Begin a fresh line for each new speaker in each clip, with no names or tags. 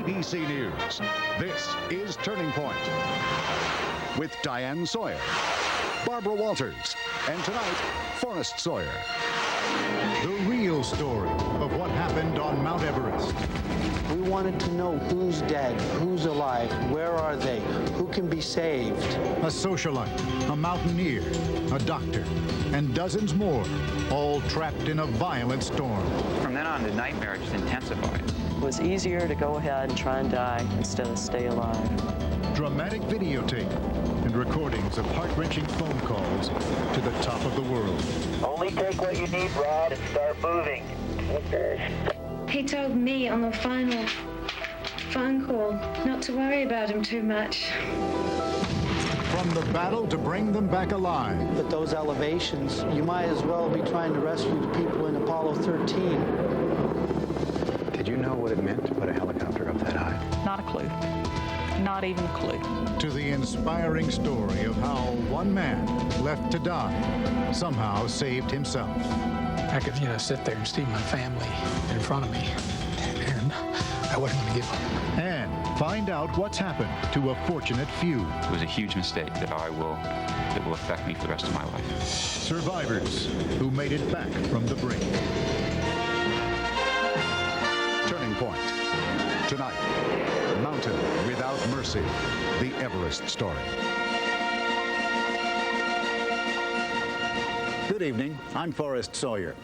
ABC News, this is Turning Point with Diane Sawyer, Barbara Walters, and tonight, Forrest Sawyer. The real story of what happened on Mount Everest.
We wanted to know who's dead, who's alive, where are they, who can be saved.
A socialite, a mountaineer, a doctor, and dozens more, all trapped in a violent storm.
From then on, the nightmare just intensified.
It was easier to go ahead and try and die instead of stay alive.
Dramatic videotape and recordings of heart-wrenching phone calls to the top of the world.
Only take what you need, Rod, and start moving.
He told me on the final phone call not to worry about him too much.
From the battle to bring them back alive.
But those elevations, you might as well be trying to rescue the people in Apollo 13.
Did you know what it meant to put a helicopter up that high?
Not a clue. Not even a clue.
To the inspiring story of how one man left to die somehow saved himself.
I could, sit there and see my family in front of me, and I wasn't going to give up.
And find out what's happened to a fortunate few.
It was a huge mistake that will affect me for the rest of my life.
Survivors who made it back from the brink. Turning Point. Tonight, Mountain Without Mercy, the Everest Story. Good evening, I'm Forrest Sawyer.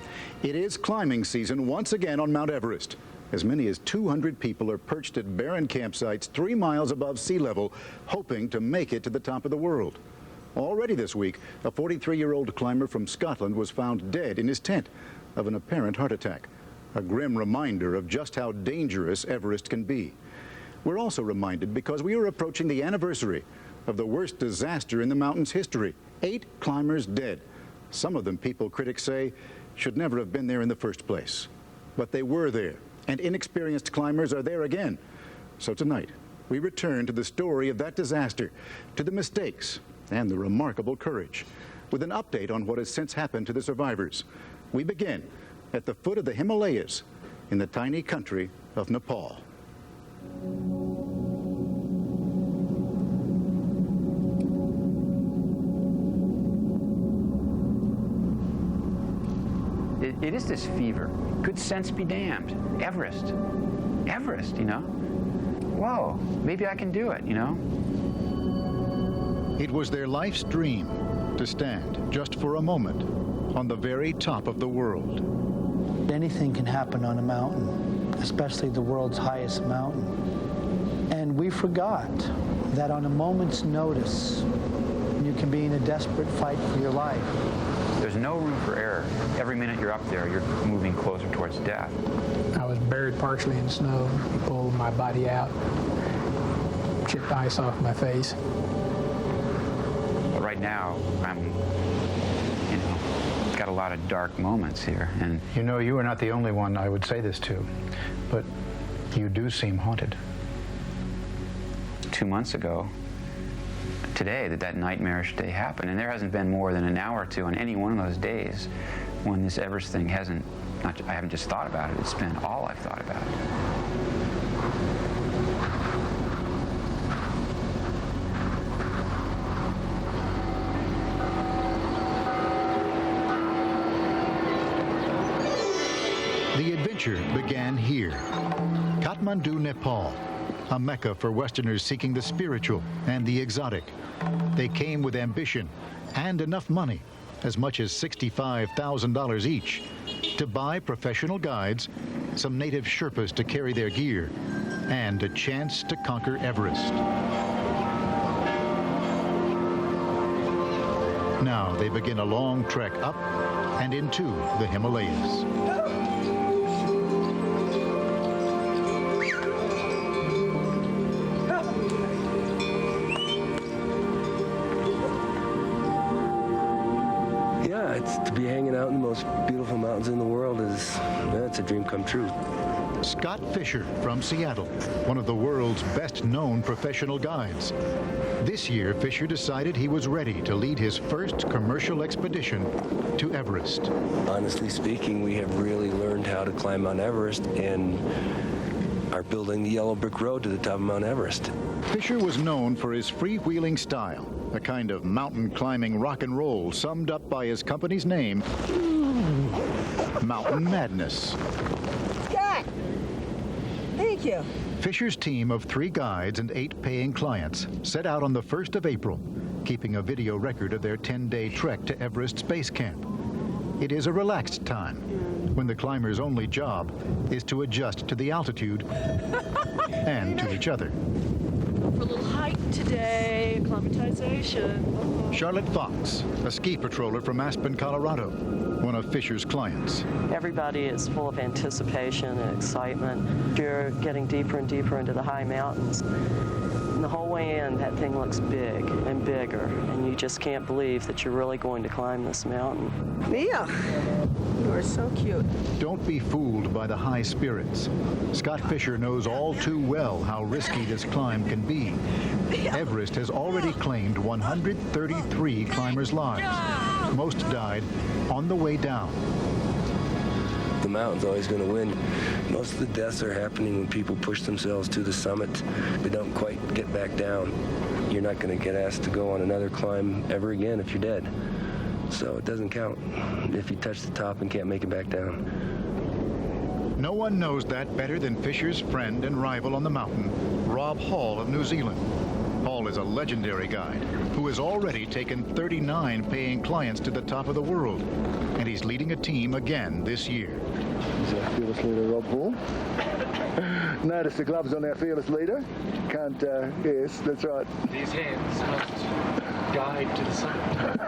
It is climbing season once again on Mount Everest. As many as 200 people are perched at barren campsites 3 miles above sea level, hoping to make it to the top of the world. Already this week, a 43-year-old climber from Scotland was found dead in his tent of an apparent heart attack. A grim reminder of just how dangerous Everest can be. We're also reminded because we are approaching the anniversary of the worst disaster in the mountain's history. 8 climbers dead. Some of them, people critics say, should never have been there in the first place. But they were there, and inexperienced climbers are there again. So tonight, we return to the story of that disaster, to the mistakes and the remarkable courage, with an update on what has since happened to the survivors. We begin at the foot of the Himalayas in the tiny country of Nepal.
It is this fever. Good sense be damned. Everest, Whoa, maybe I can do it,
It was their life's dream to stand just for a moment on the very top of the world.
Anything can happen on a mountain, especially the world's highest mountain. And we forgot that on a moment's notice, you can be in a desperate fight for your life.
There's no room for error. Every minute you're up there, you're moving closer towards death.
I was buried partially in snow. He pulled my body out, chipped ice off my face.
But right now, I'm, got a lot of dark moments here. And
You are not the only one I would say this to, but you do seem haunted.
2 months ago, today, that nightmarish day happened, and there hasn't been more than an hour or two on any one of those days when this Everest thing I haven't just thought about it, it's been all I've thought about.
The adventure began here, Kathmandu, Nepal, a mecca for Westerners seeking the spiritual and the exotic. They came with ambition and enough money, as much as $65,000 each, to buy professional guides, some native Sherpas to carry their gear, and a chance to conquer Everest. Now they begin a long trek up and into the Himalayas.
To be hanging out in the most beautiful mountains in the world it's a dream come true.
Scott Fischer from Seattle, one of the world's best-known professional guides. This year, Fischer decided he was ready to lead his first commercial expedition to Everest.
Honestly speaking, we have really learned how to climb Mount Everest, and our start building the yellow brick road to the top of Mount Everest.
Fischer was known for his freewheeling style, a kind of mountain climbing rock and roll summed up by his company's name, Mountain Madness.
Scott! Thank you.
Fischer's team of 3 guides and 8 paying clients set out on the 1st of April, keeping a video record of their 10-day trek to Everest Base Camp. It is a relaxed time, when the climber's only job is to adjust to the altitude and to each other.
For a little hike today, acclimatization.
Charlotte Fox, a ski patroller from Aspen, Colorado, one of Fischer's clients.
Everybody is full of anticipation and excitement. You're getting deeper and deeper into the high mountains. And the whole way in, that thing looks big and bigger, and you just can't believe that you're really going to climb this mountain.
Mia, you are so cute.
Don't be fooled by the high spirits. Scott Fischer knows all too well how risky this climb can be. Everest has already claimed 133 climbers' lives. Most died on the way down.
The mountain's always going to win. Most of the deaths are happening when people push themselves to the summit. They don't quite get back down. You're not going to get asked to go on another climb ever again if you're dead. So it doesn't count if you touch the top and can't make it back down.
No one knows that better than Fischer's friend and rival on the mountain, Rob Hall of New Zealand. Hall is a legendary guide who has already taken 39 paying clients to the top of the world, and he's leading a team again this year.
He's our fearless leader, Rob Hall. Notice the gloves on our fearless leader. Can't, yes, that's right.
These hands must guide to the summit.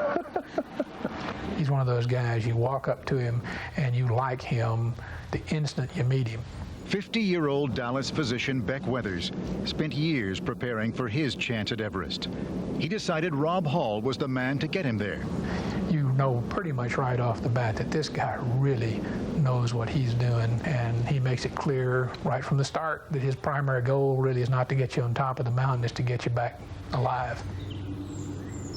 He's one of those guys, you walk up to him and you like him the instant you meet him.
50-year-old Dallas physician Beck Weathers spent years preparing for his chance at Everest. He decided Rob Hall was the man to get him there.
You know pretty much right off the bat that this guy really knows what he's doing, and he makes it clear right from the start that his primary goal really is not to get you on top of the mountain, it's to get you back alive.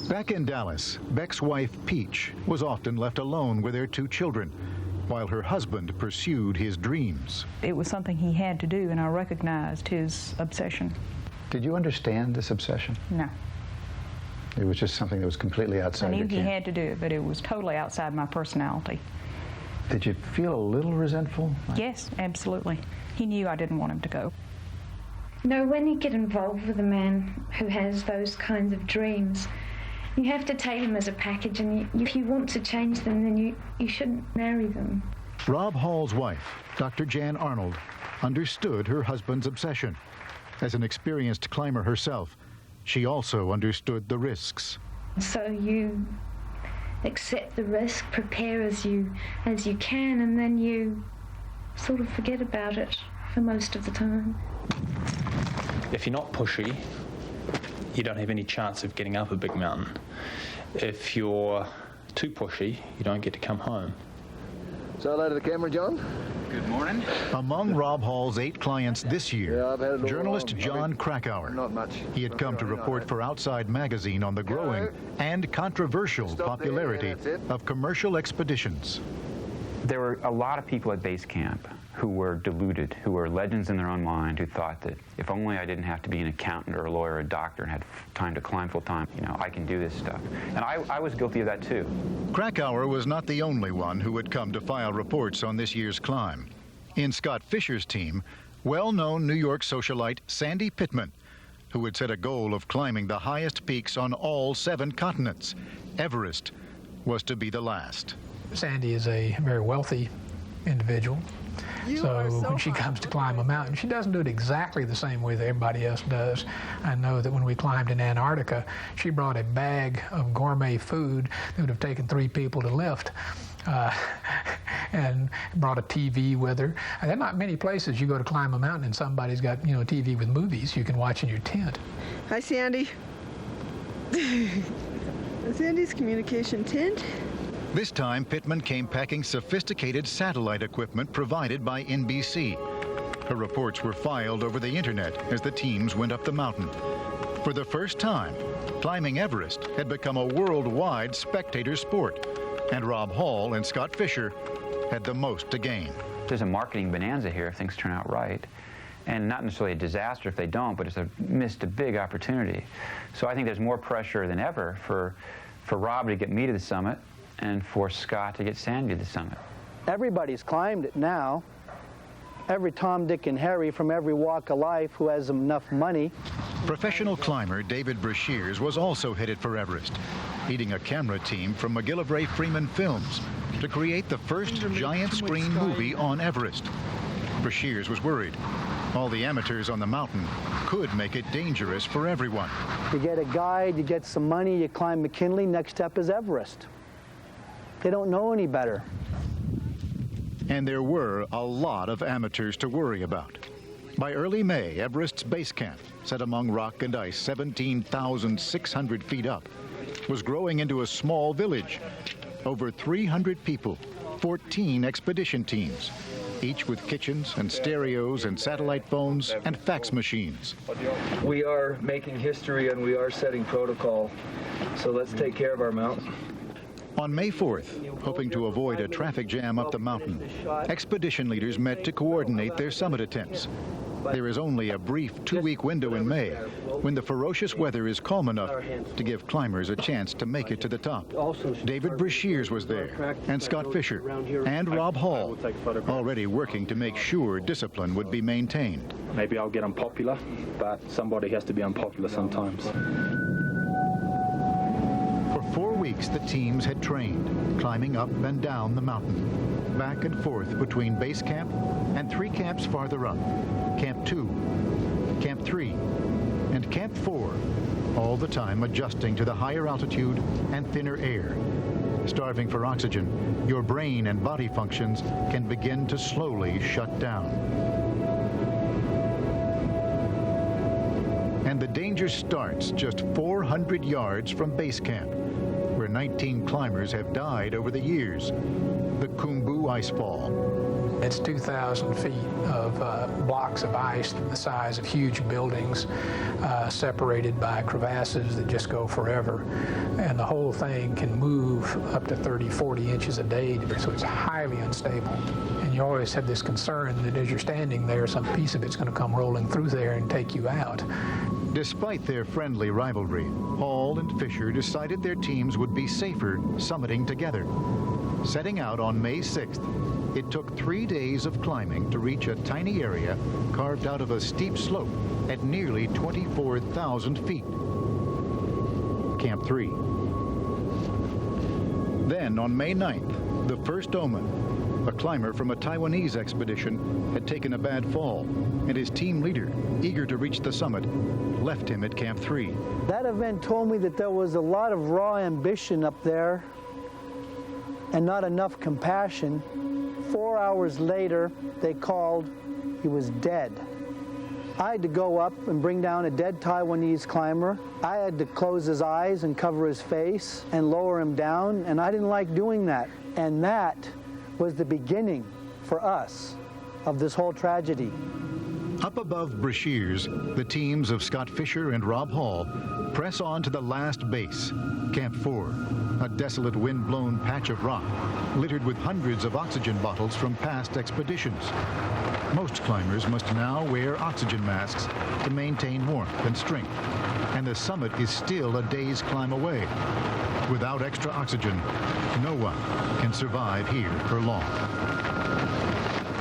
Back in Dallas, Beck's wife, Peach, was often left alone with their 2 children, while her husband pursued his dreams.
It was something he had to do, and I recognized his obsession.
Did you understand this obsession?
No.
It was just something that was completely outside
I knew
your
he
camp.
had to do it, but it was totally outside my personality.
Did you feel a little resentful?
Yes, absolutely. He knew I didn't want him to go.
No, when you get involved with a man who has those kinds of dreams, you have to take them as a package, and if you want to change them, then you shouldn't marry them.
Rob Hall's wife, Dr. Jan Arnold, understood her husband's obsession. As an experienced climber herself, she also understood the risks.
So you accept the risk, prepare as you can, and then you sort of forget about it for most of the time.
If you're not pushy, you don't have any chance of getting up a big mountain. If you're too pushy, you don't get to come home.
Say hello to the camera, John.
Good morning.
Among Rob Hall's 8 clients this year, journalist John Krakauer.
Not much.
He had come to report for Outside Magazine on the growing and controversial popularity of commercial expeditions.
There were a lot of people at base camp who were deluded, who were legends in their own mind, who thought that if only I didn't have to be an accountant or a lawyer or a doctor and had time to climb full time, you know, I can do this stuff. And I was guilty of that too.
Krakauer was not the only one who had come to file reports on this year's climb. In Scott Fischer's team, well-known New York socialite Sandy Pittman, who had set a goal of climbing the highest peaks on all 7 continents. Everest was to be the last.
Sandy is a very wealthy individual. So when she comes to climb a mountain, she doesn't do it exactly the same way that everybody else does. I know that when we climbed in Antarctica, she brought a bag of gourmet food that would have taken 3 people to lift. And brought a TV with her. There are not many places you go to climb a mountain and somebody's got, you know, a TV with movies you can watch in your tent.
Hi, Sandy. Sandy's communication tent.
This time, Pittman came packing sophisticated satellite equipment provided by NBC. Her reports were filed over the internet as the teams went up the mountain. For the first time, climbing Everest had become a worldwide spectator sport, and Rob Hall and Scott Fischer had the most to gain.
There's a marketing bonanza here if things turn out right. and not necessarily a disaster if they don't, but it's missed a big opportunity. So I think there's more pressure than ever for Rob to get me to the summit and for Scott to get Sandy to the summit.
Everybody's climbed it now. Every Tom, Dick, and Harry from every walk of life who has enough money.
Professional climber David Brashears was also headed for Everest, leading a camera team from McGillivray Freeman Films to create the first giant screen movie on Everest. Brashears was worried. All the amateurs on the mountain could make it dangerous for everyone.
You get a guide, you get some money, you climb McKinley, next step is Everest. They don't know any better.
And there were a lot of amateurs to worry about. By early May, Everest's base camp, set among rock and ice 17,600 feet up, was growing into a small village. Over 300 people, 14 expedition teams, each with kitchens and stereos and satellite phones and fax machines.
We are making history and we are setting protocol, so let's take care of our mountain.
On May 4th, hoping to avoid a traffic jam up the mountain, expedition leaders met to coordinate their summit attempts. There is only a brief 2-week window in May when the ferocious weather is calm enough to give climbers a chance to make it to the top. David Brashears was there, and Scott Fischer, and Rob Hall, already working to make sure discipline would be maintained.
Maybe I'll get unpopular, but somebody has to be unpopular sometimes.
For 4 weeks, the teams had trained, climbing up and down the mountain, back and forth between base camp and 3 camps farther up, Camp 2, Camp 3, and Camp 4, all the time adjusting to the higher altitude and thinner air. Starving for oxygen, your brain and body functions can begin to slowly shut down. And the danger starts just 400 yards from base camp, where 19 climbers have died over the years, the Khumbu Icefall.
It's 2,000 feet of blocks of ice the size of huge buildings, separated by crevasses that just go forever. And the whole thing can move up to 30, 40 inches a day, so it's highly unstable. And you always have this concern that as you're standing there, some piece of it's going to come rolling through there and take you out.
Despite their friendly rivalry, Hall and Fischer decided their teams would be safer summiting together. Setting out on May 6th, it took 3 days of climbing to reach a tiny area carved out of a steep slope at nearly 24,000 feet. Camp 3. Then on May 9th, the first omen, a climber from a Taiwanese expedition had taken a bad fall, and his team leader, eager to reach the summit, left him at Camp 3.
That event told me that there was a lot of raw ambition up there and not enough compassion. 4 hours later, they called, he was dead. I had to go up and bring down a dead Taiwanese climber. I had to close his eyes and cover his face and lower him down, and I didn't like doing that. And that was the beginning for us of this whole tragedy.
Up above Brashears, the teams of Scott Fischer and Rob Hall press on to the last base, Camp 4, a desolate wind-blown patch of rock littered with hundreds of oxygen bottles from past expeditions. Most climbers must now wear oxygen masks to maintain warmth and strength, and the summit is still a day's climb away. Without extra oxygen, no one can survive here for long.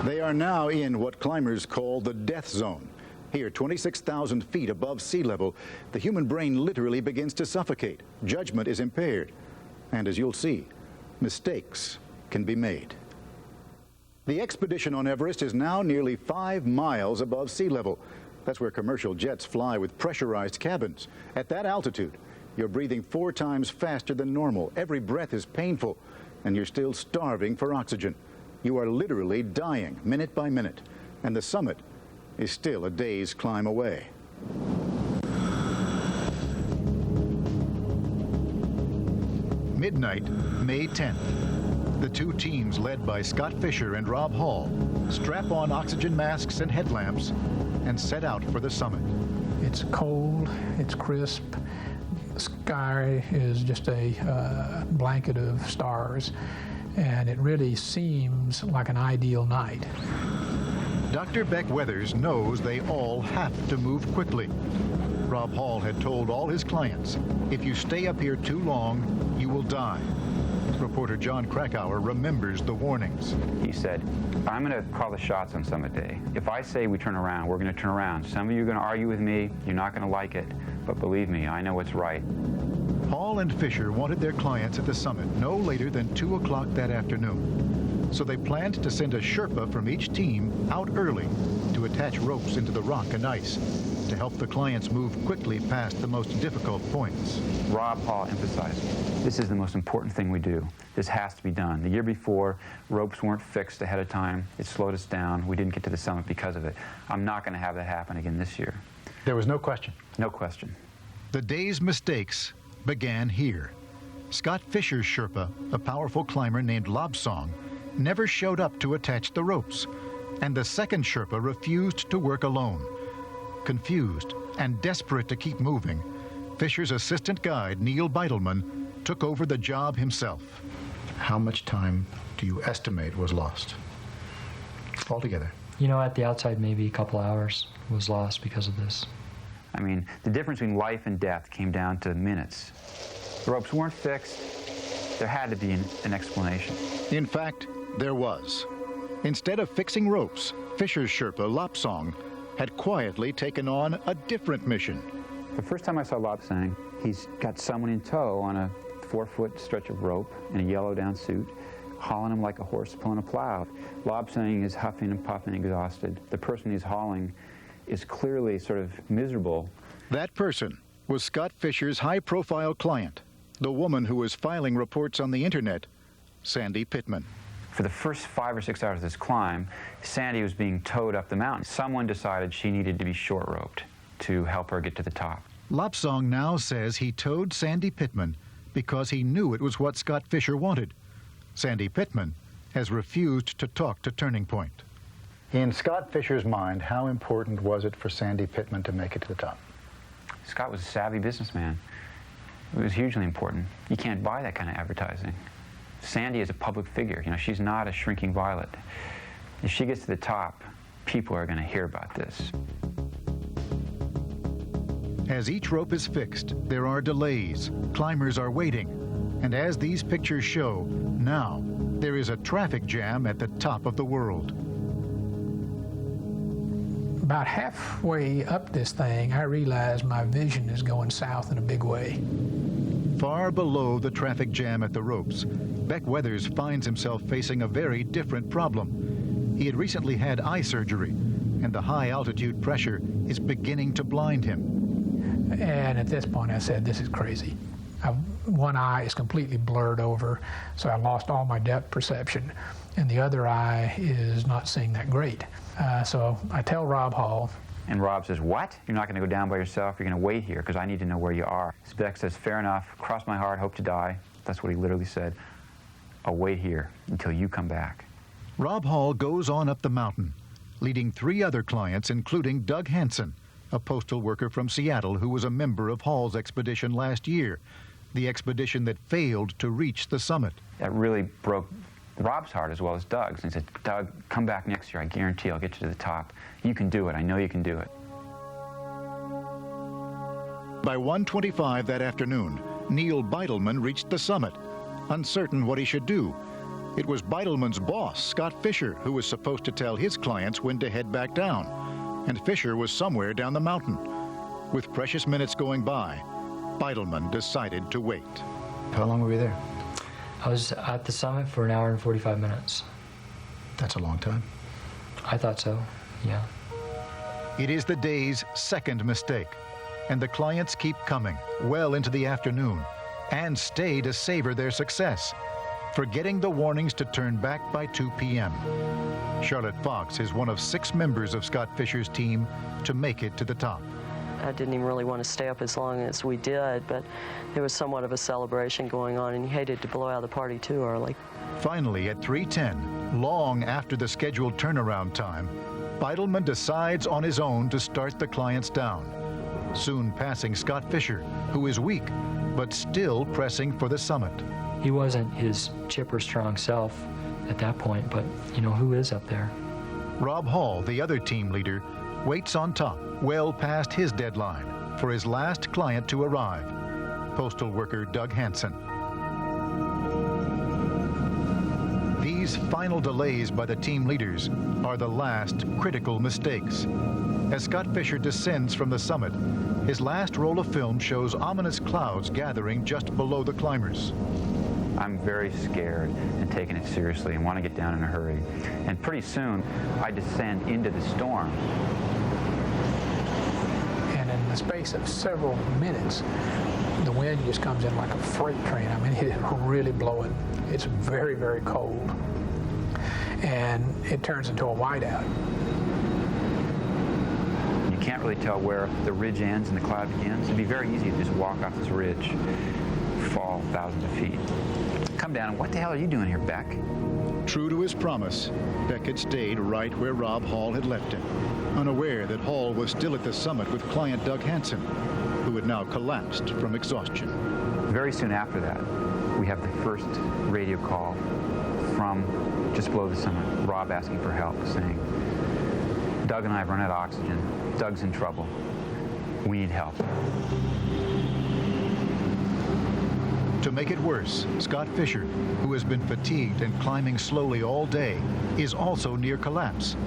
They are now in what climbers call the death zone. Here, 26,000 feet above sea level, the human brain literally begins to suffocate. Judgment is impaired. And as you'll see, mistakes can be made. The expedition on Everest is now nearly 5 miles above sea level. That's where commercial jets fly with pressurized cabins. At that altitude, you're breathing 4 times faster than normal. Every breath is painful, and you're still starving for oxygen. You are literally dying minute by minute, and the summit is still a day's climb away. Midnight, May 10th. The 2 teams led by Scott Fischer and Rob Hall strap on oxygen masks and headlamps and set out for the summit.
It's cold, it's crisp, the sky is just a blanket of stars, and it really seems like an ideal night.
Dr. Beck Weathers knows they all have to move quickly. Rob Hall had told all his clients, if you stay up here too long, you will die. Reporter John Krakauer remembers the warnings.
He said, I'm going to call the shots on Summit Day. If I say we turn around, we're going to turn around. Some of you are going to argue with me. You're not going to like it. But believe me, I know what's right.
Hall and Fischer wanted their clients at the summit no later than 2 o'clock that afternoon. So they planned to send a Sherpa from each team out early to attach ropes into the rock and ice to help the clients move quickly past the most difficult points.
Rob Hall emphasized, this is the most important thing we do. This has to be done. The year before, ropes weren't fixed ahead of time. It slowed us down. We didn't get to the summit because of it. I'm not going to have that happen again this year.
There was no question.
No question.
The day's mistakes began here. Scott Fischer's Sherpa, a powerful climber named Lobsang, never showed up to attach the ropes, and the second Sherpa refused to work alone. Confused and desperate to keep moving, Fischer's assistant guide, Neil Beitelman, took over the job himself.
How much time do you estimate was lost altogether?
You know, at the outside, maybe a couple hours was lost because of this.
I mean, the difference between life and death came down to minutes. The ropes weren't fixed. There had to be an explanation.
In fact, there was. Instead of fixing ropes, Fischer's Sherpa, Lobsang, had quietly taken on a different mission.
The first time I saw Lobsang, he's got someone in tow on a 4-foot stretch of rope in a yellow down suit, hauling him like a horse pulling a plow. Lobsang is huffing and puffing, exhausted. The person he's hauling is clearly sort of miserable.
That person was Scott Fischer's high-profile client, the woman who was filing reports on the internet, Sandy Pittman.
For the first 5 or 6 hours of this climb, Sandy was being towed up the mountain. Someone decided she needed to be short-roped to help her get to the top.
Lobsang now says he towed Sandy Pittman because he knew it was what Scott Fischer wanted. Sandy Pittman has refused to talk to Turning Point.
In Scott Fischer's mind, how important was it for Sandy Pittman to make it to the top?
Scott was a savvy businessman. It was hugely important. You can't buy that kind of advertising. Sandy is a public figure. You know, she's not a shrinking violet. If she gets to the top, people are going to hear about this.
As each rope is fixed, there are delays. Climbers are waiting. And as these pictures show, now there is a traffic jam at the top of the world.
About halfway up this thing, I realized my vision is going south in a big way.
Far below the traffic jam at the ropes, Beck Weathers finds himself facing a very different problem. He had recently had eye surgery, and the high-altitude pressure is beginning to blind him.
And at this point, I said, this is crazy. One eye is completely blurred over, so I lost all my depth perception, and the other eye is not seeing that great. So I tell Rob Hall.
And Rob says, what? You're not going to go down by yourself? You're going to wait here because I need to know where you are. Beck says, fair enough. Cross my heart, hope to die. That's what he literally said. I'll wait here until you come back.
Rob Hall goes on up the mountain, leading 3 other clients, including Doug Hansen, a postal worker from Seattle who was a member of Hall's expedition last year, the expedition that failed to reach the summit.
That really broke Rob's heart as well as Doug's. And he said, Doug, come back next year. I guarantee I'll get you to the top. You can do it. I know you can do it.
By 1:25 that afternoon, Neil Beitelman reached the summit, uncertain what he should do. It was Beitelman's boss, Scott Fischer, who was supposed to tell his clients when to head back down. And Fischer was somewhere down the mountain. With precious minutes going by, Beitelman decided to wait.
How long were you there?
I was at the summit for an hour and 45 minutes.
That's a long time.
I thought so, yeah.
It is the day's second mistake, and the clients keep coming well into the afternoon and stay to savor their success, forgetting the warnings to turn back by 2 p.m. Charlotte Fox is one of 6 members of Scott Fischer's team to make it to the top.
I didn't even really want to stay up as long as we did, but there was somewhat of a celebration going on, and you hated to blow out the party too early.
Finally, at 3:10, long after the scheduled turnaround time, Beitelman decides on his own to start the clients down, soon passing Scott Fischer, who is weak, but still pressing for the summit.
He wasn't his chipper, strong self at that point, but, you know, who is up there?
Rob Hall, the other team leader, waits on top, well past his deadline, for his last client to arrive, postal worker Doug Hansen. These final delays by the team leaders are the last critical mistakes. As Scott Fischer descends from the summit, his last roll of film shows ominous clouds gathering just below the climbers.
I'm very scared and taking it seriously and want to get down in a hurry. And pretty soon, I descend into the storm.
And in the space of several minutes, the wind just comes in like a freight train. I mean, it's really blowing. It's very, very cold. And it turns into a whiteout.
You can't really tell where the ridge ends and the cloud begins. It'd be very easy to just walk off this ridge, fall thousands of feet. Come down, and what the hell are you doing here, Beck?
True to his promise, Beck had stayed right where Rob Hall had left him, unaware that Hall was still at the summit with client Doug Hansen, who had now collapsed from exhaustion.
Very soon after that, we have the first radio call from just below the summit, Rob asking for help, saying, Doug and I have run out of oxygen. Doug's in trouble. We need help.
To make it worse, Scott Fischer, who has been fatigued and climbing slowly all day, is also near collapse.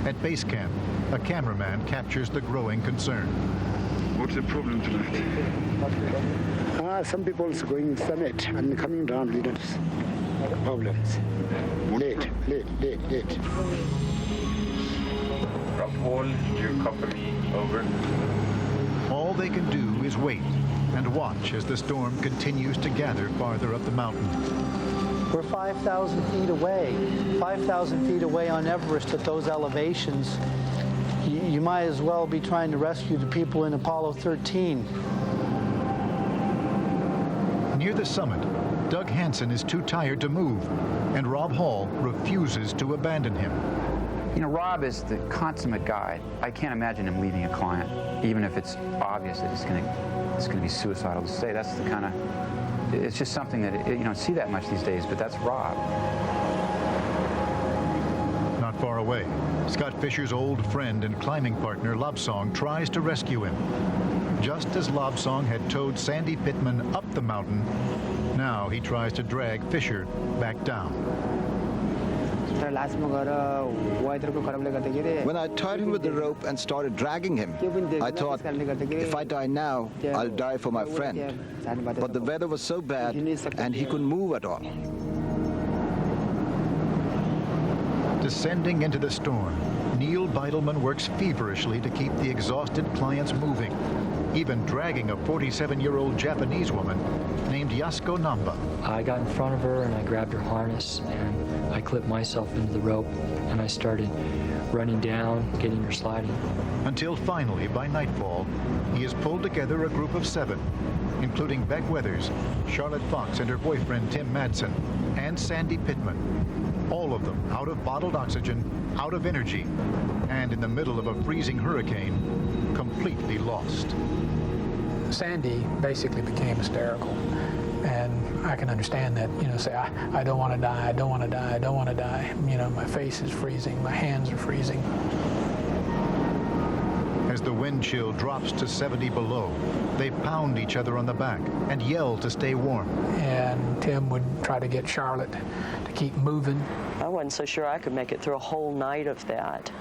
At base camp, a cameraman captures the growing concern.
What's the problem tonight? Some people are going summit and coming down little problems. Late.
Rob Hall, you copy me? Over.
All they can do is wait and watch as the storm continues to gather farther up the mountain.
We're 5,000 feet away. 5,000 feet away on Everest at those elevations. You might as well be trying to rescue the people in Apollo 13.
Near the summit, Doug Hansen is too tired to move, and Rob Hall refuses to abandon him.
You know, Rob is the consummate guide. I can't imagine him leaving a client, even if it's obvious that it's going to be suicidal to say. That's the kind of, it's just something that you don't see that much these days, but that's Rob.
Not far away, Scott Fischer's old friend and climbing partner, Lobsang, tries to rescue him. Just as Lobsang had towed Sandy Pittman up the mountain, now he tries to drag Fischer back down.
When I tied him with the rope and started dragging him, I thought, if I die now, I'll die for my friend. But the weather was so bad, and he couldn't move at all.
Descending into the storm, Neil Beidelman works feverishly to keep the exhausted clients moving, even dragging a 47-year-old Japanese woman named Yasuko Namba.
I got in front of her and I grabbed her harness and I clipped myself into the rope and I started running down, getting her sliding.
Until finally, by nightfall, he has pulled together a group of 7, including Beck Weathers, Charlotte Fox and her boyfriend Tim Madsen, and Sandy Pittman. All of them out of bottled oxygen, out of energy, and in the middle of a freezing hurricane, completely lost.
Sandy basically became hysterical. And I can understand that, say, I don't want to die, I don't want to die, I don't want to die. My face is freezing, my hands are freezing.
As the wind chill drops to 70 below, they pound each other on the back and yell to stay warm.
And Tim would try to get Charlotte to keep moving.
I wasn't so sure I could make it through a whole night of that.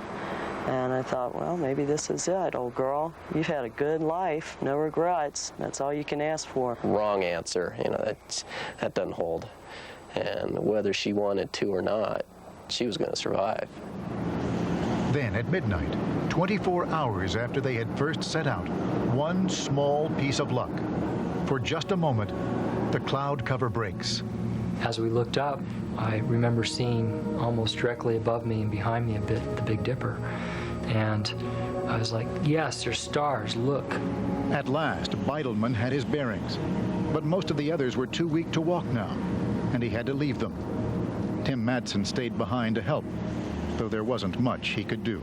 And I thought, well, maybe this is it, old girl. You've had a good life, no regrets. That's all you can ask for.
Wrong answer, that doesn't hold. And whether she wanted to or not, she was going to survive.
Then at midnight, 24 hours after they had first set out, one small piece of luck. For just a moment, the cloud cover breaks.
As we looked up, I remember seeing almost directly above me and behind me a bit the Big Dipper. And I was like, yes, there's stars, look.
At last, Beidelman had his bearings. But most of the others were too weak to walk now, and he had to leave them. Tim Madsen stayed behind to help, though there wasn't much he could do.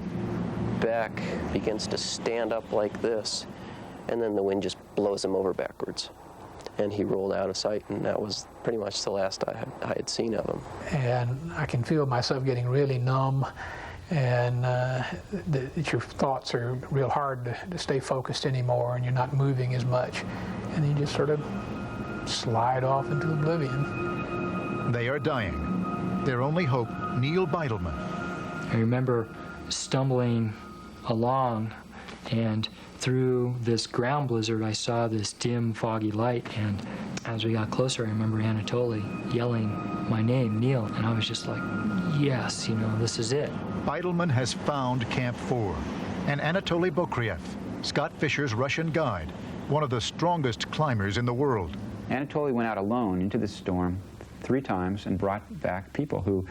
Beck begins to stand up like this, and then the wind just blows him over backwards. And he rolled out of sight, and that was pretty much the last I had seen of him.
And I can feel myself getting really numb and your thoughts are real hard to stay focused anymore, and you're not moving as much, and you just sort of slide off into oblivion.
They are dying. Their only hope, Neil Beidleman.
I remember stumbling along, and through this ground blizzard I saw this dim, foggy light, and as we got closer I remember Anatoly yelling my name, Neil, and I was just like, yes, you know, this is it.
Beidleman has found Camp 4, and Anatoly Bokriev, Scott Fischer's Russian guide, one of the strongest climbers in the world.
Anatoly went out alone into the storm 3 times and brought back people who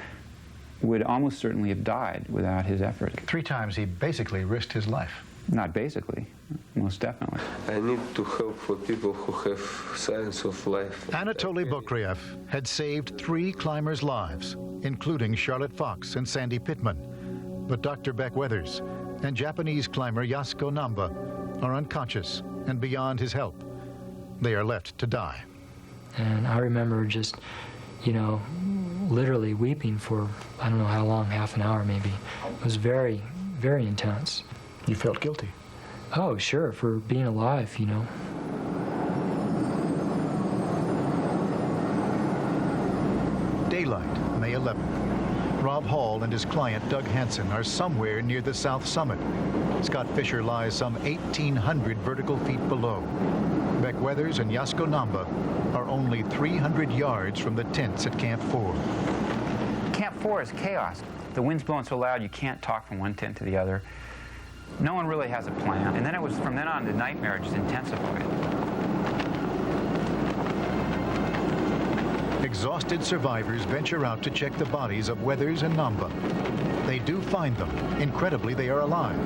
would almost certainly have died without his effort.
3 times he basically risked his life.
Not basically, most definitely.
I need to hope for people who have signs of life.
Anatoly Bokriev had saved 3 climbers' lives, including Charlotte Fox and Sandy Pittman. But Dr. Beck Weathers and Japanese climber Yasuko Namba are unconscious and beyond his help. They are left to die.
And I remember just, you know, literally weeping for, I don't know how long, half an hour maybe. It was very, very intense.
You felt guilty?
Oh, sure, for being alive, you know.
Daylight, May 11th. Rob Hall and his client, Doug Hansen, are somewhere near the south summit. Scott Fischer lies some 1,800 vertical feet below. Beck Weathers and Yasuko Namba are only 300 yards from the tents at Camp 4.
Camp 4 is chaos. The wind's blowing so loud you can't talk from one tent to the other. No one really has a plan. And then it was, from then on, the nightmare just intensified.
Exhausted survivors venture out to check the bodies of Weathers and Namba. They do find them. Incredibly, they are alive,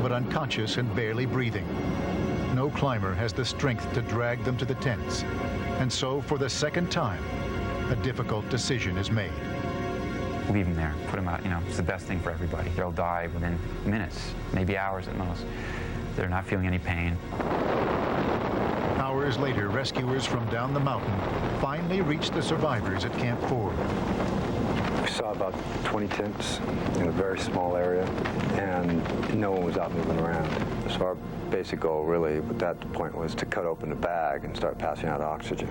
but unconscious and barely breathing. No climber has the strength to drag them to the tents. And so, for the second time, a difficult decision is made.
Leave them there, put them out, you know, it's the best thing for everybody. They'll die within minutes, maybe hours at most. They're not feeling any pain.
Hours later, rescuers from down the mountain finally reached the survivors at Camp 4.
We saw about 20 tents in a very small area, and no one was out moving around. So our basic goal really at that point was to cut open the bag and start passing out oxygen.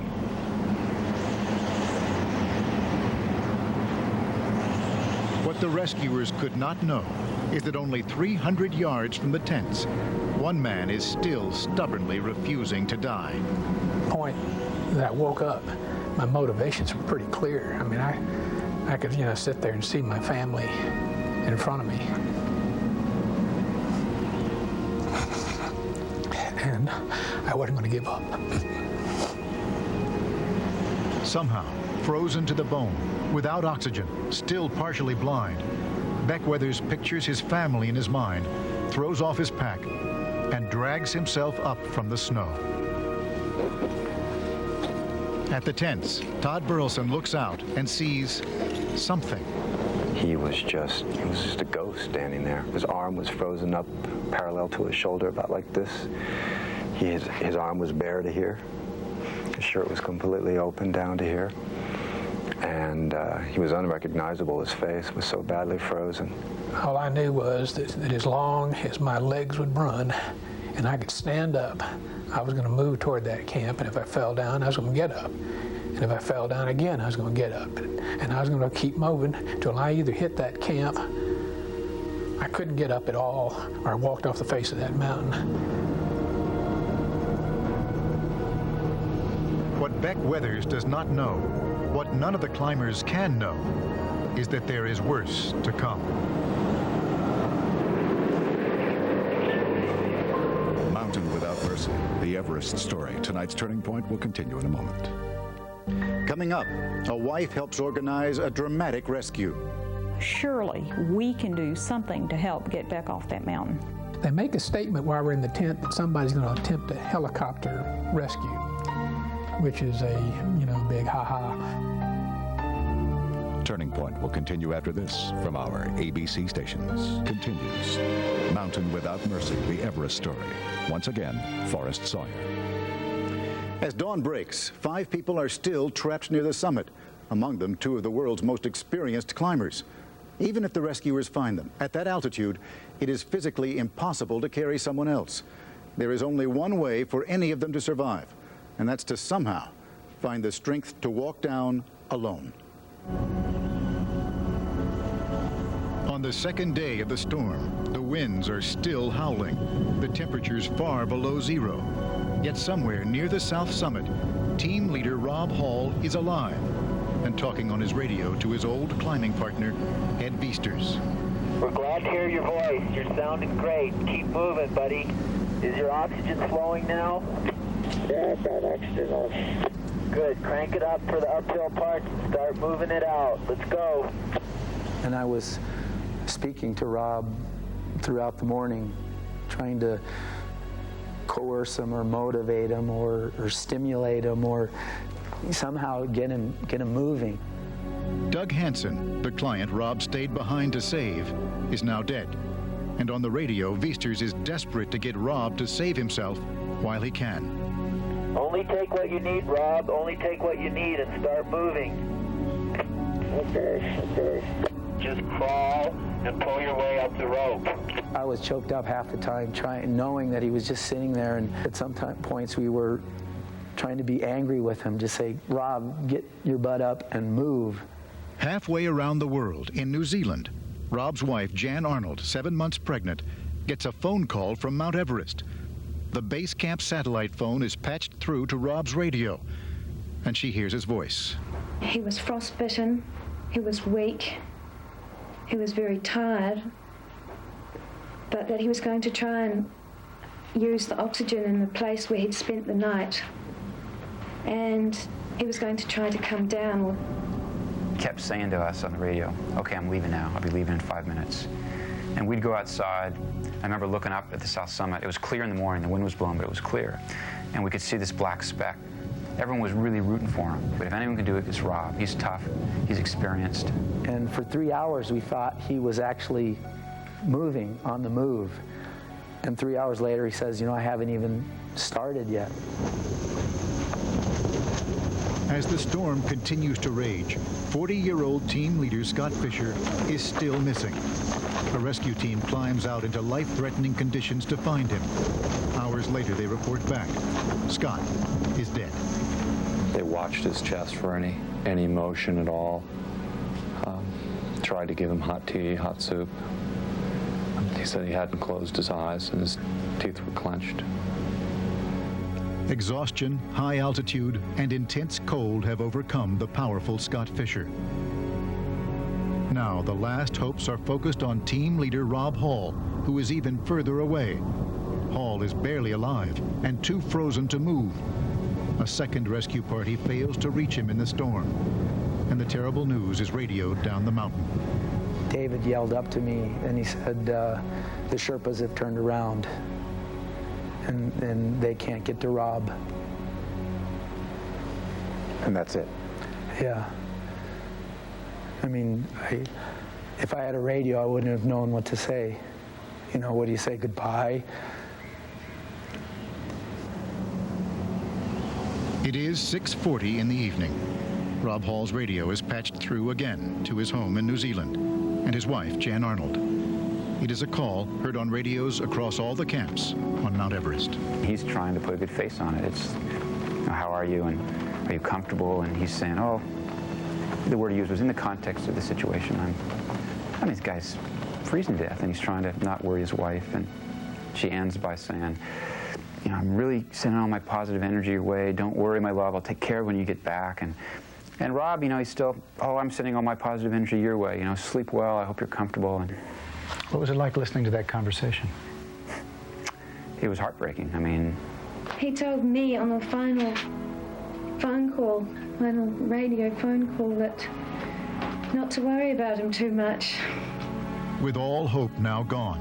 What the rescuers could not know is that only 300 yards from the tents, one man is still stubbornly refusing to die.
The point that I woke up, my motivations were pretty clear. I mean, I could, you know, sit there and see my family in front of me. And I wasn't going to give up.
Somehow, frozen to the bone, without oxygen, still partially blind, Beck Weathers pictures his family in his mind, throws off his pack, and drags himself up from the snow. At the tents, Todd Burleson looks out and sees something.
He was just a ghost standing there. His arm was frozen up parallel to his shoulder, about like this. His arm was bare to here. His shirt was completely open down to here. And he was unrecognizable. His face was so badly frozen.
All I knew was that as long as my legs would run and I could stand up, I was going to move toward that camp, and if I fell down, I was going to get up. And if I fell down again, I was going to get up. And I was going to keep moving until I either hit that camp, I couldn't get up at all, or I walked off the face of that mountain.
What Beck Weathers does not know, what none of the climbers can know, is that there is worse to come.
Mountain Without Mercy, the Everest Story. Tonight's Turning Point will continue in a moment.
Coming up, a wife helps organize a dramatic rescue.
Surely we can do something to help get Beck off that mountain.
They make a statement while we're in the tent that somebody's going to attempt a helicopter rescue, which is a, you know, big ha-ha.
Turning Point will continue after this from our ABC stations. Continues. Mountain Without Mercy, the Everest Story. Once again, Forrest Sawyer.
As dawn breaks, 5 people are still trapped near the summit, among them 2 of the world's most experienced climbers. Even if the rescuers find them, at that altitude, it is physically impossible to carry someone else. There is only one way for any of them to survive, and that's to somehow find the strength to walk down alone. On the second day of the storm, the winds are still howling, the temperatures far below zero. Yet somewhere near the south summit, team leader Rob Hall is alive and talking on his radio to his old climbing partner, Ed Weathers.
We're glad to hear your voice. You're sounding great. Keep moving, buddy. Is your oxygen flowing now? Yeah, I've got oxygen on. Good. Crank it up for the uphill parts and start moving it out. Let's go.
And I was speaking to Rob throughout the morning, trying to coerce him or motivate him or stimulate him or somehow get him moving.
Doug Hansen, the client Rob stayed behind to save, is now dead. And on the radio, Weathers is desperate to get Rob to save himself while he can.
Only take what you need, Rob. Only take what you need and start moving. Okay. Just crawl and pull your way up the rope.
I was choked up half the time, knowing that he was just sitting there, and at some points we were trying to be angry with him, just say, Rob, get your butt up and move.
Halfway around the world, in New Zealand, Rob's wife, Jan Arnold, 7 months pregnant, gets a phone call from Mount Everest. The base camp satellite phone is patched through to Rob's radio, and she hears his voice.
He was frostbitten, he was weak, he was very tired, but that he was going to try and use the oxygen in the place where he'd spent the night, and he was going to try to come down.
He kept saying to us on the radio, okay, I'm leaving now, I'll be leaving in 5 minutes. And we'd go outside. I remember looking up at the south summit. It was clear in the morning, the wind was blowing, but it was clear. And we could see this black speck. Everyone was really rooting for him, but if anyone can do it, it's Rob. He's tough, he's experienced.
And for 3 hours, we thought he was actually moving, on the move. And 3 hours later, he says, I haven't even started yet.
As the storm continues to rage, 40-year-old team leader Scott Fischer is still missing. A rescue team climbs out into life-threatening conditions to find him. Hours later, they report back. Scott is dead.
They watched his chest for any motion at all. Tried to give him hot tea, hot soup. He said he hadn't closed his eyes and his teeth were clenched.
Exhaustion, high altitude, and intense cold have overcome the powerful Scott Fischer. Now, the last hopes are focused on team leader Rob Hall, who is even further away. Hall is barely alive and too frozen to move. A second rescue party fails to reach him in the storm, and the terrible news is radioed down the mountain.
David yelled up to me, and he said, the Sherpas have turned around, and they can't get to Rob.
And that's it?
Yeah. I mean, if I had a radio, I wouldn't have known what to say. What do you say, goodbye?
It is 6:40 in the evening. Rob Hall's radio is patched through again to his home in New Zealand, and his wife, Jan Arnold. It is a call heard on radios across all the camps on Mount Everest.
He's trying to put a good face on it. It's, how are you, and are you comfortable? And he's saying, the word he used was in the context of the situation. I mean, this guy's freezing to death, and he's trying to not worry his wife. And she ends by saying, I'm really sending all my positive energy your way. Don't worry, my love. I'll take care of it when you get back. And Rob, he's still, I'm sending all my positive energy your way. Sleep well. I hope you're comfortable. And
what was it like listening to that conversation?
It was heartbreaking. I mean,
he told me on a final radio phone call that not to worry about him too much.
With all hope now gone,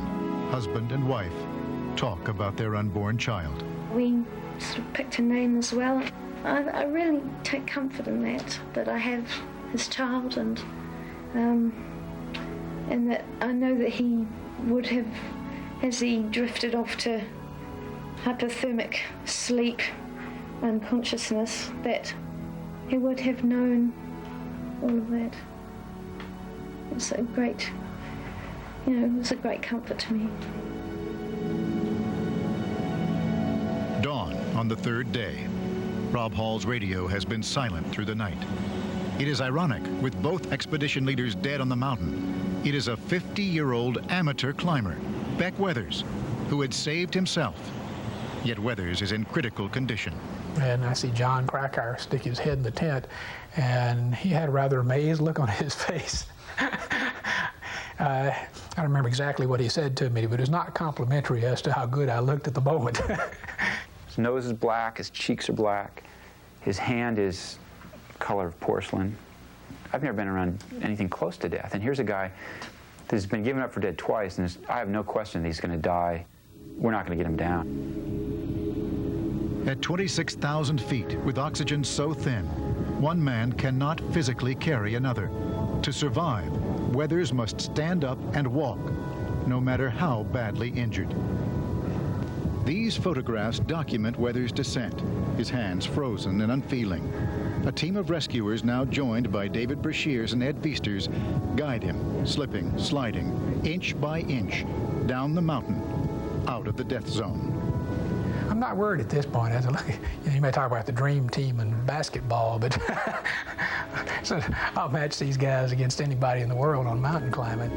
husband and wife talk about their unborn child.
We sort of picked a name as well. I really take comfort in that I have his child, and that I know that he would have, as he drifted off to hypothermic sleep, unconsciousness, that he would have known all of that. It's a great, it was a great comfort to me.
Dawn on the third day. Rob Hall's radio has been silent through the night. It is ironic, with both expedition leaders dead on the mountain, it is a 50-year-old amateur climber, Beck Weathers, who had saved himself. Yet Weathers is in critical condition.
And I see John Krakauer stick his head in the tent, and he had a rather amazed look on his face. I don't remember exactly what he said to me, but it was not complimentary as to how good I looked at the moment.
His nose is black, his cheeks are black, his hand is color of porcelain. I've never been around anything close to death, and here's a guy that's been given up for dead twice, and I have no question that he's going to die. We're not going to get him down.
At 26,000 feet, with oxygen so thin, one man cannot physically carry another. To survive, Weathers must stand up and walk, no matter how badly injured. These photographs document Weathers' descent, his hands frozen and unfeeling. A team of rescuers, now joined by David Brashears and Ed Feasters, guide him, slipping, sliding, inch by inch, down the mountain, out of the death zone.
I'm not worried at this point. As I look, you may talk about the dream team in basketball, but so I'll match these guys against anybody in the world on mountain climbing.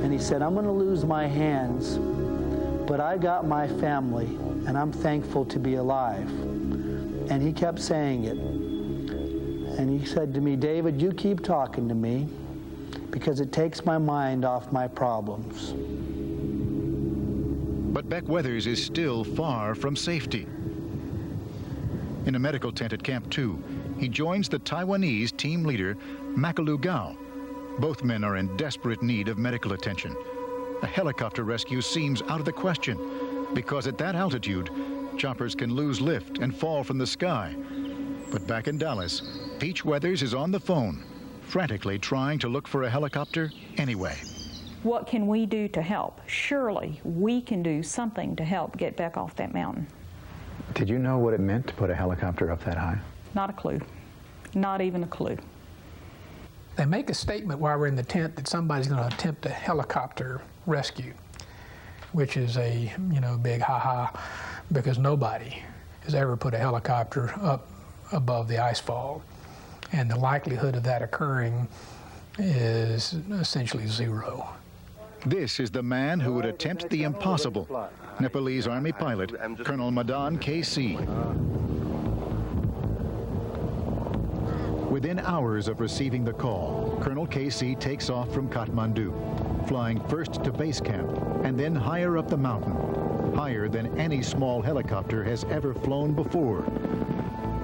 And he said, I'm going to lose my hands, but I got my family, and I'm thankful to be alive. And he kept saying it. And he said to me, David, you keep talking to me because it takes my mind off my problems.
But Beck Weathers is still far from safety. In a medical tent at Camp 2, he joins the Taiwanese team leader, Makalu Gao. Both men are in desperate need of medical attention. A helicopter rescue seems out of the question because at that altitude, choppers can lose lift and fall from the sky. But back in Dallas, Peach Weathers is on the phone, frantically trying to look for a helicopter anyway.
What can we do to help? Surely we can do something to help get Beck off that mountain.
Did you know what it meant to put a helicopter up that high?
Not a clue. Not even a clue.
They make a statement while we're in the tent that somebody's going to attempt a helicopter rescue, which is a, big ha-ha, because nobody has ever put a helicopter up above the icefall. And the likelihood of that occurring is essentially zero.
This is the man who would attempt the impossible, Nepalese Army pilot Colonel Madan KC. Within hours of receiving the call, Colonel KC takes off from Kathmandu, flying first to base camp and then higher up the mountain, higher than any small helicopter has ever flown before.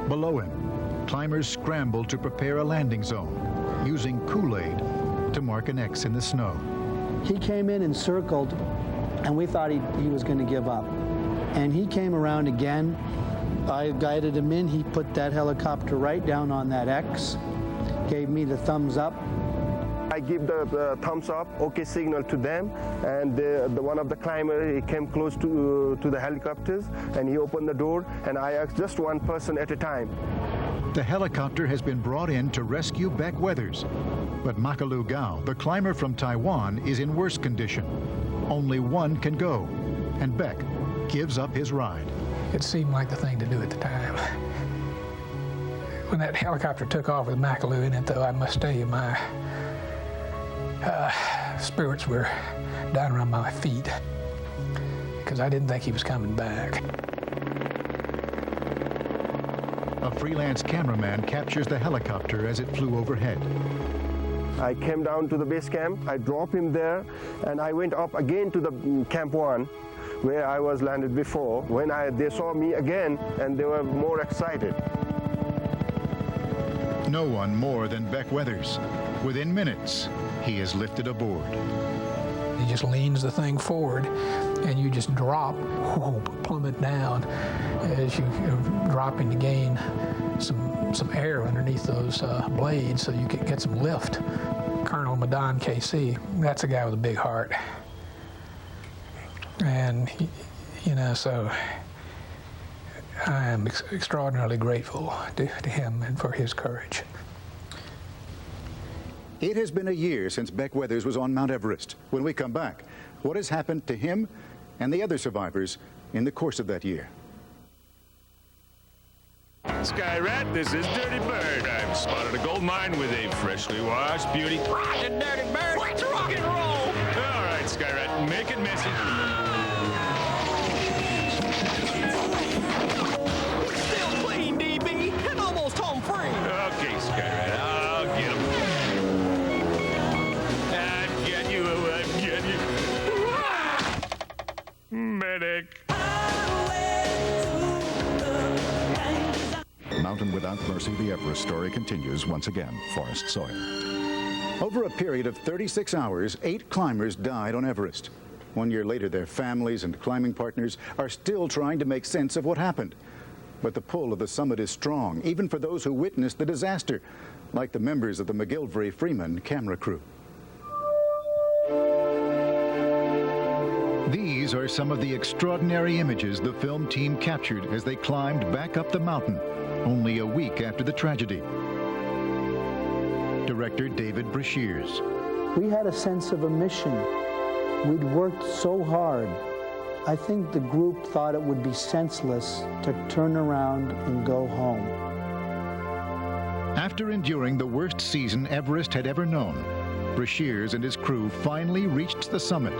Below him, climbers scramble to prepare a landing zone, using Kool-Aid to mark an X in the snow.
He came in and circled, and we thought he was going to give up. And he came around again. I guided him in. He put that helicopter right down on that X, gave me the thumbs up.
I give the thumbs up, okay signal to them, and the one of the climbers, he came close to the helicopters, and he opened the door, and I asked just one person at a time.
The helicopter has been brought in to rescue Beck Weathers, but Makalu Gao, the climber from Taiwan, is in worse condition. Only one can go, and Beck gives up his ride.
It seemed like the thing to do at the time. When that helicopter took off with Makalu in it, though, I must tell you, my spirits were down around my feet because I didn't think he was coming back.
A freelance cameraman captures the helicopter as it flew overhead.
I came down to the base camp, I dropped him there, and I went up again to the Camp 1, where I was landed before. When they saw me again, and they were more excited.
No one more than Beck Weathers. Within minutes, he is lifted aboard.
He just leans the thing forward, and you just drop, plummet down as you're dropping to gain some air underneath those blades so you can get some lift. Colonel Madan KC, that's a guy with a big heart. And, so I am extraordinarily grateful to him and for his courage.
It has been a year since Beck Weathers was on Mount Everest. When we come back, what has happened to him and the other survivors in the course of that year?
Sky Rat, this is Dirty Bird. I've spotted a gold mine with a freshly washed beauty.
Roger, Dirty Bird. Let's rock and roll.
All right, Sky Rat, make it messy.
Still clean, DB, and almost home free.
Okay, Sky Rat, I'll get him. I get you, I get you. Medic.
Mountain Without Mercy, the Everest story continues once again. Forrest Sawyer.
Over a period of 36 hours, 8 climbers died on Everest. 1 year later, their families and climbing partners are still trying to make sense of what happened. But the pull of the summit is strong, even for those who witnessed the disaster, like the members of the McGillivray-Freeman camera crew. These are some of the extraordinary images the film team captured as they climbed back up the mountain, only a week after the tragedy. Director David Brashears.
We had a sense of a mission. We'd worked so hard. I think the group thought it would be senseless to turn around and go home.
After enduring the worst season Everest had ever known, Brashears and his crew finally reached the summit,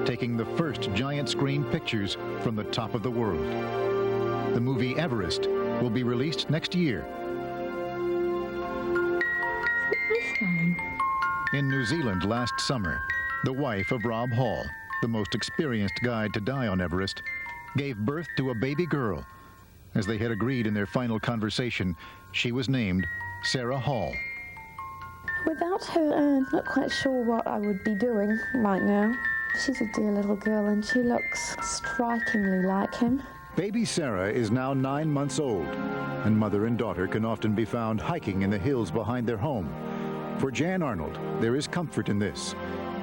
taking the first giant screen pictures from the top of the world. The movie Everest will be released next year. In New Zealand last summer, the wife of Rob Hall, the most experienced guide to die on Everest, gave birth to a baby girl. As they had agreed in their final conversation, she was named Sarah Hall.
Without her, I'm not quite sure what I would be doing right now. She's a dear little girl and she looks strikingly like him.
Baby Sarah is now 9 months old, and mother and daughter can often be found hiking in the hills behind their home. For Jan Arnold, there is comfort in this,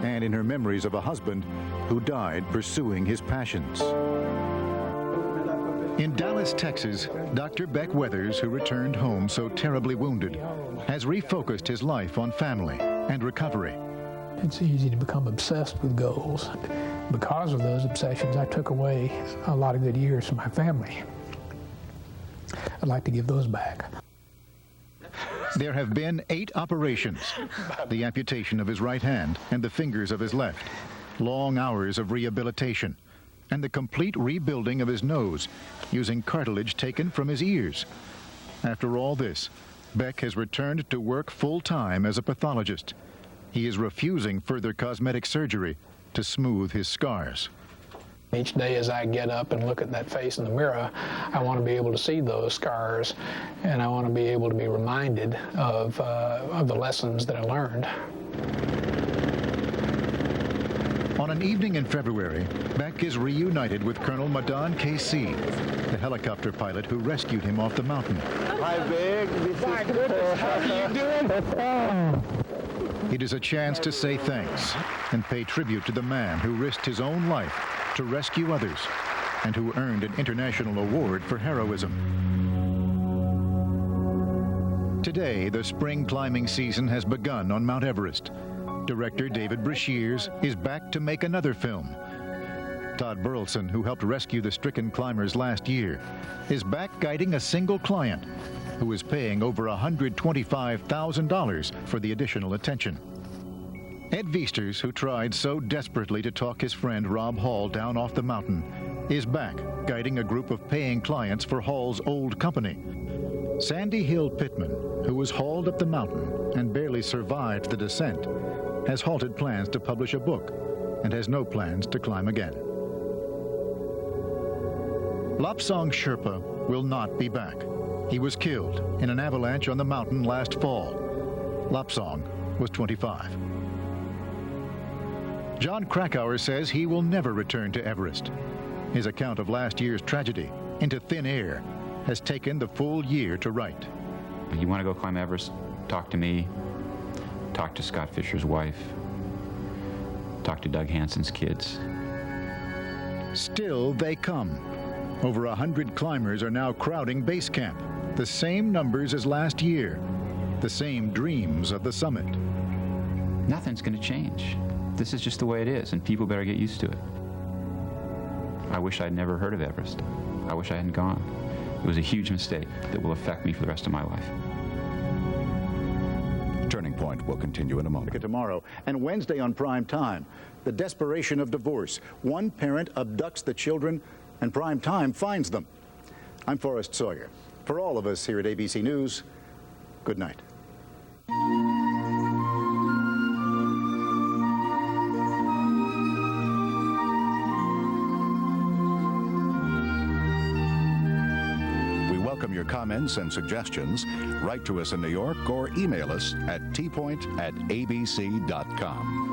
and in her memories of a husband who died pursuing his passions. In Dallas, Texas, Dr. Beck Weathers, who returned home so terribly wounded, has refocused his life on family and recovery.
It's easy to become obsessed with goals. Because of those obsessions, I took away a lot of good years from my family. I'd like to give those back.
There have been 8 operations: the amputation of his right hand and the fingers of his left, long hours of rehabilitation, and the complete rebuilding of his nose using cartilage taken from his ears. After all this, Beck has returned to work full-time as a pathologist. He is refusing further cosmetic surgery to smooth his scars.
Each day as I get up and look at that face in the mirror, I want to be able to see those scars, and I want to be able to be reminded of the lessons that I learned.
On an evening in February, Beck is reunited with Colonel Madan KC, the helicopter pilot who rescued him off the mountain.
Hi, Beck. My goodness, how are you doing?
It is a chance to say thanks and pay tribute to the man who risked his own life to rescue others and who earned an international award for heroism. Today, the spring climbing season has begun on Mount Everest. Director David Brashears is back to make another film. Todd Burleson, who helped rescue the stricken climbers last year, is back guiding a single client who is paying over $125,000 for the additional attention. Ed Viesters, who tried so desperately to talk his friend Rob Hall down off the mountain, is back guiding a group of paying clients for Hall's old company. Sandy Hill Pittman, who was hauled up the mountain and barely survived the descent, has halted plans to publish a book and has no plans to climb again. Lopsong Sherpa will not be back. He was killed in an avalanche on the mountain last fall. Lopsong was 25. John Krakauer says he will never return to Everest. His account of last year's tragedy, Into Thin Air, has taken the full year to write.
You want to go climb Everest? Talk to me. Talk to Scott Fischer's wife. Talk to Doug Hansen's kids.
Still, they come. Over 100 climbers are now crowding base camp. The same numbers as last year. The same dreams of the summit.
Nothing's going to change. This is just the way it is, and people better get used to it. I wish I'd never heard of Everest. I wish I hadn't gone. It was a huge mistake that will affect me for the rest of my life.
Turning Point will continue in a moment.
Tomorrow and Wednesday on prime time, the desperation of divorce. One parent abducts the children, and prime time finds them. I'm Forrest Sawyer. For all of us here at ABC News, good night.
Welcome your comments and suggestions. Write to us in New York or email us at tpoint@abc.com.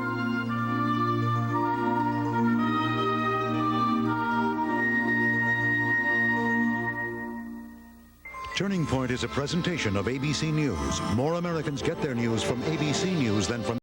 Turning Point is a presentation of ABC News. More Americans get their news from ABC News than from